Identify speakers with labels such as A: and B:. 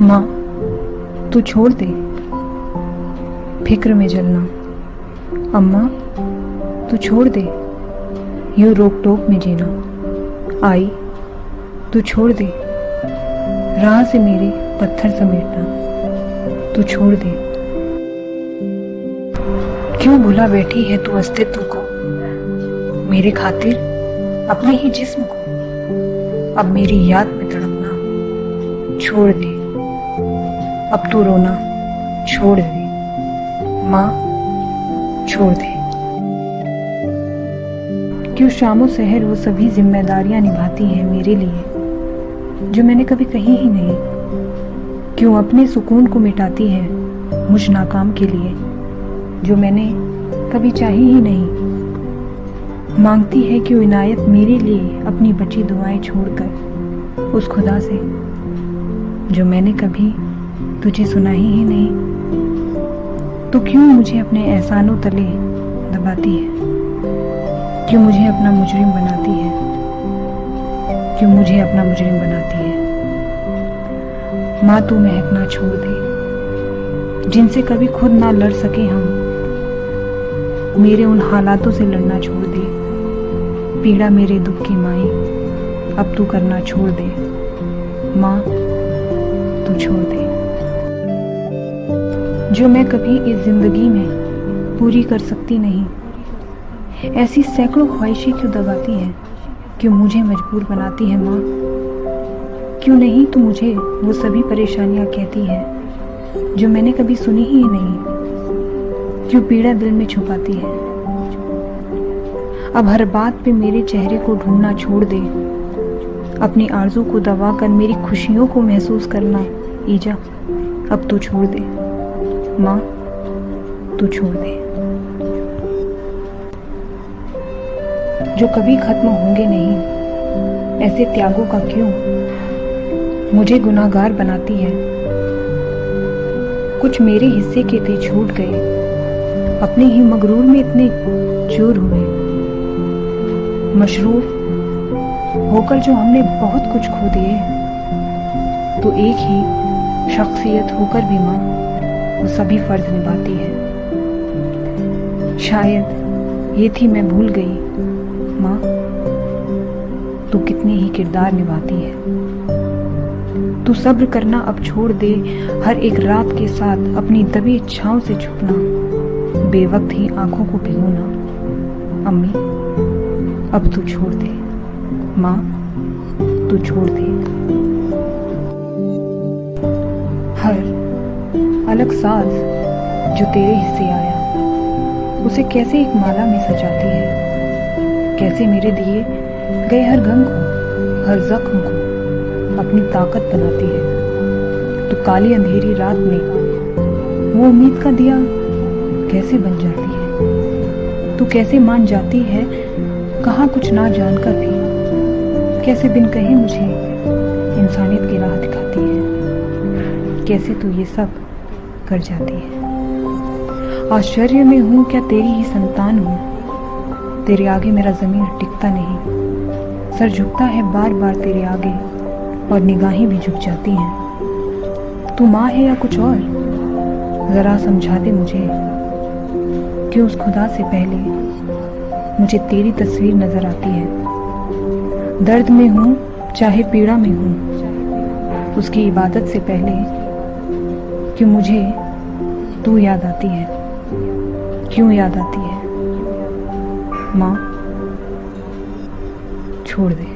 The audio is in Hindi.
A: माँ, तू छोड़ दे फिक्र में जलना। अम्मा, तू छोड़ दे यूं रोक टोक में जीना। आई, तू छोड़ दे राह से मेरे पत्थर समेटना। तू छोड़ दे। क्यों भुला बैठी है तू अस्तित्व को, मेरे खातिर अपने ही जिस्म को। अब मेरी याद में तड़पना छोड़ दे। अब तू रोना छोड़ दे। माँ, छोड़ दे। क्यों शामों सहर वो सभी जिम्मेदारियां निभाती है मेरे लिए जो मैंने कभी कही ही नहीं। क्यों अपने सुकून को मिटाती है मुझ नाकाम के लिए जो मैंने कभी चाही ही नहीं। मांगती है क्यों इनायत मेरे लिए अपनी बची दुआएं छोड़कर उस खुदा से जो मैंने कभी तुझे सुनाई ही नहीं। तो क्यों मुझे अपने एहसानों तले दबाती है, क्यों मुझे अपना मुजरिम बनाती है, क्यों मुझे अपना मुजरिम बनाती है। माँ, तू महकना छोड़ दे जिनसे कभी खुद ना लड़ सके हम। मेरे उन हालातों से लड़ना छोड़ दे। पीड़ा मेरे दुख की माई अब तू करना छोड़ दे। माँ, तू छोड़ दे। जो मैं कभी इस जिंदगी में पूरी कर सकती नहीं, ऐसी सैकड़ों ख्वाहिशें क्यों दबाती हैं, क्यों मुझे मजबूर बनाती है। माँ, क्यों नहीं तू मुझे वो सभी परेशानियां कहती है जो मैंने कभी सुनी ही नहीं। क्यों पीड़ा दिल में छुपाती है। अब हर बात पे मेरे चेहरे को ढूंढना छोड़ दे। अपनी आरज़ू को दबाकर मेरी खुशियों को महसूस करना ईजा अब तू छोड़ दे। माँ, तू छोड़ दे। जो कभी खत्म होंगे नहीं, ऐसे त्यागों का क्यों मुझे गुनाहगार बनाती है। कुछ मेरे हिस्से के थे छूट गए, अपने ही मगरूर में इतने चूर हुए। मशरूफ होकर जो हमने बहुत कुछ खो दिए, तो एक ही शख्सियत होकर भी माँ वो सभी फर्ज निभाती है। शायद ये थी मैं भूल गई माँ, तू कितने ही किरदार निभाती है। तू सब्र करना अब छोड़ दे। हर एक रात के साथ अपनी दबी इच्छाओं से छुपना, बेवक्त ही आंखों को भिगोना। अम्मी, अब तू छोड़ दे। माँ, तू छोड़ दे। हर अलग साज जो तेरे हिस्से आया, उसे कैसे एक माला में सजाती है। कैसे मेरे दिए गए हर गम को, हर जख्म को अपनी ताकत बनाती है। तो काली अंधेरी रात में वो उम्मीद का दिया कैसे बन जाती है। तू कैसे मान जाती है कहाँ कुछ ना जानकर भी। कैसे बिन कहे मुझे इंसानियत की राह दिखाती है। कैसे तू ये सब कर जाती है। आश्चर्य में हूँ क्या तेरी ही संतान हूँ। तेरे आगे मेरा ज़मीर टिकता नहीं। सर झुकता है बार बार तेरे आगे और निगाहें भी झुक जाती हैं। तू माँ है या कुछ और, ज़रा समझा दे मुझे कि उस खुदा से पहले मुझे तेरी तस्वीर नज़र आती है। दर्द में हूँ चाहे पीड़ा में हूँ, उसकी इबादत से पहले कि मुझे तू याद आती है। क्यों याद आती है। माँ, छोड़ दे।